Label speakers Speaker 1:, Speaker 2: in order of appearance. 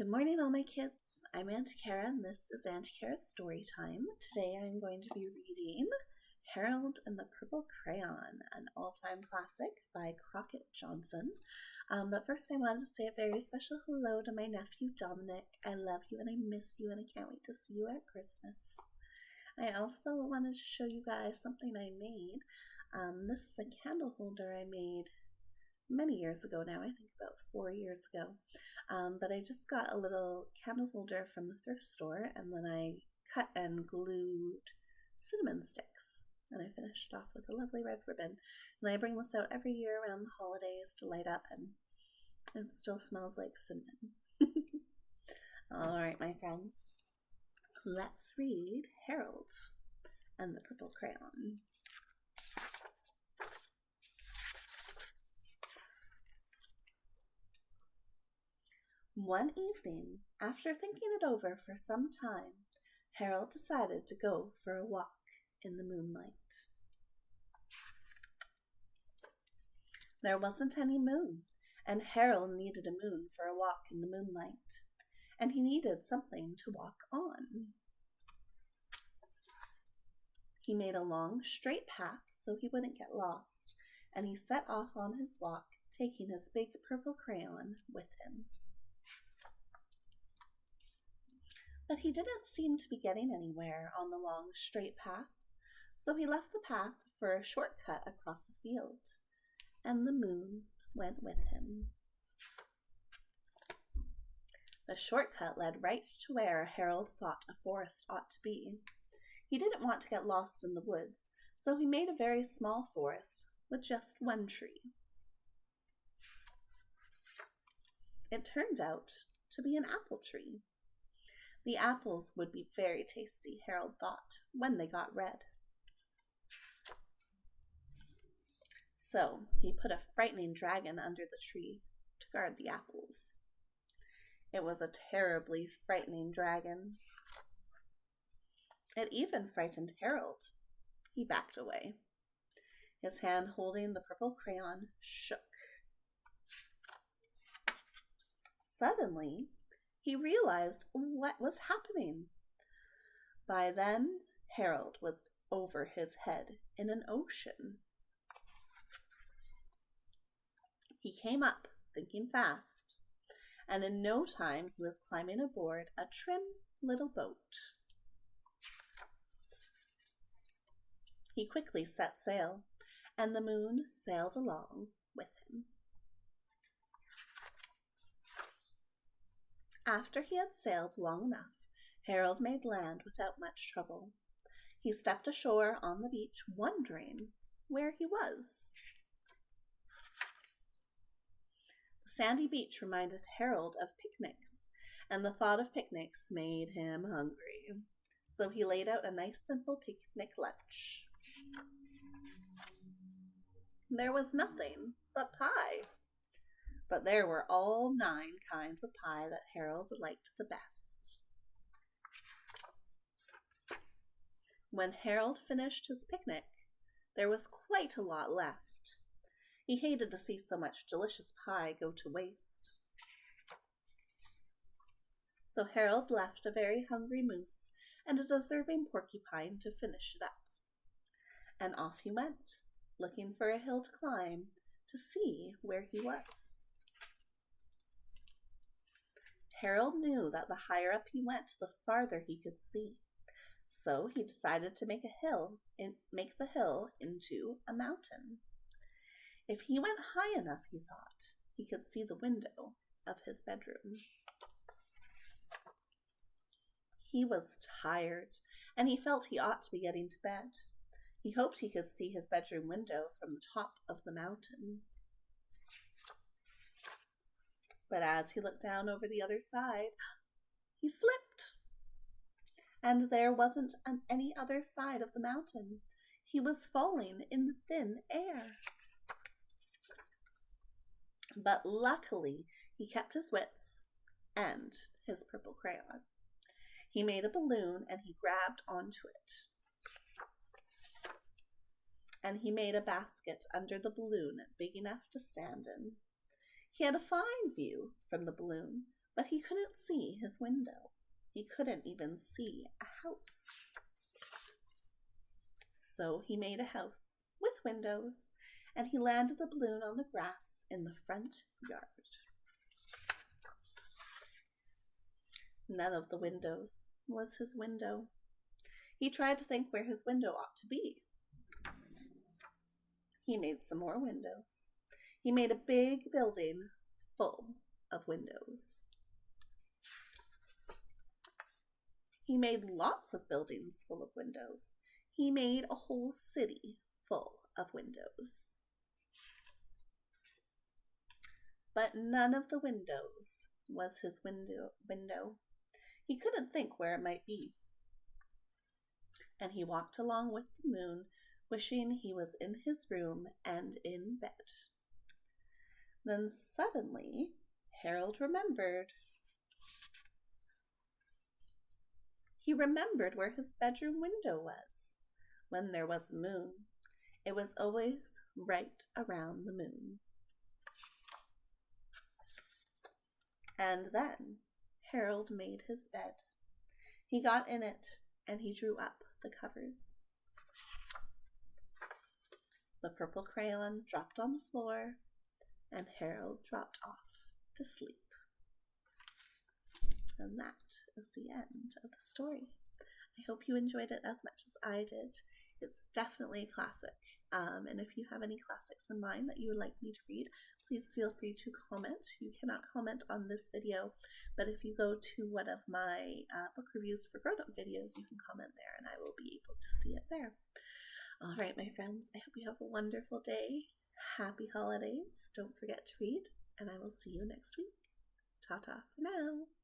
Speaker 1: Good morning, all my kids. I'm Auntie Cara, and this is Auntie Cara's story time. Today I'm going to be reading Harold and the Purple Crayon, an all-time classic by Crockett Johnson. But first I wanted to say a very special hello to my nephew Dominic. I love you and I miss you and I can't wait to see you at Christmas. I also wanted to show you guys something I made. This is a candle holder I made many years ago now, I think about 4 years ago. But I just got a little candle holder from the thrift store, and then I cut and glued cinnamon sticks, and I finished off with a lovely red ribbon. And I bring this out every year around the holidays to light up, and it still smells like cinnamon. Alright, my friends, let's read Harold and the Purple Crayon. One evening, after thinking it over for some time, Harold decided to go for a walk in the moonlight. There wasn't any moon, and Harold needed a moon for a walk in the moonlight, and he needed something to walk on. He made a long, straight path so he wouldn't get lost, and he set off on his walk, taking his big purple crayon with him. But he didn't seem to be getting anywhere on the long, straight path, so he left the path for a shortcut across a field, and the moon went with him. The shortcut led right to where Harold thought a forest ought to be. He didn't want to get lost in the woods, so he made a very small forest with just one tree. It turned out to be an apple tree. The apples would be very tasty, Harold thought, when they got red. So he put a frightening dragon under the tree to guard the apples. It was a terribly frightening dragon. It even frightened Harold. He backed away. His hand holding the purple crayon shook. Suddenly, he realized what was happening. By then, Harold was over his head in an ocean. He came up, thinking fast, and in no time he was climbing aboard a trim little boat. He quickly set sail, and the moon sailed along with him. After he had sailed long enough, Harold made land without much trouble. He stepped ashore on the beach, wondering where he was. The sandy beach reminded Harold of picnics, and the thought of picnics made him hungry. So he laid out a nice simple picnic lunch. There was nothing but pie. But there were all 9 kinds of pie that Harold liked the best. When Harold finished his picnic, there was quite a lot left. He hated to see so much delicious pie go to waste. So Harold left a very hungry moose and a deserving porcupine to finish it up. And off he went, looking for a hill to climb to see where he was. Harold knew that the higher up he went, the farther he could see. So he decided to make the hill into a mountain. If he went high enough, he thought, he could see the window of his bedroom. He was tired, and he felt he ought to be getting to bed. He hoped he could see his bedroom window from the top of the mountain. But as he looked down over the other side, he slipped. And there wasn't on any other side of the mountain. He was falling in the thin air. But luckily, he kept his wits and his purple crayon. He made a balloon and he grabbed onto it. And he made a basket under the balloon big enough to stand in. He had a fine view from the balloon, but he couldn't see his window. He couldn't even see a house. So he made a house with windows, and he landed the balloon on the grass in the front yard. None of the windows was his window. He tried to think where his window ought to be. He made some more windows. He made a big building full of windows. He made lots of buildings full of windows. He made a whole city full of windows. But none of the windows was his window. He couldn't think where it might be. And he walked along with the moon, wishing he was in his room and in bed. Then suddenly, Harold remembered. He remembered where his bedroom window was. When there was a moon, it was always right around the moon. And then Harold made his bed. He got in it and he drew up the covers. The purple crayon dropped on the floor and Harold dropped off to sleep. And that is the end of the story. I hope you enjoyed it as much as I did. It's definitely a classic. And if you have any classics in mind that you would like me to read, please feel free to comment. You cannot comment on this video, but if you go to one of my book reviews for grown-up videos, you can comment there and I will be able to see it there. All right, my friends, I hope you have a wonderful day. Happy holidays. Don't forget to read, and I will see you next week. Ta-ta for now.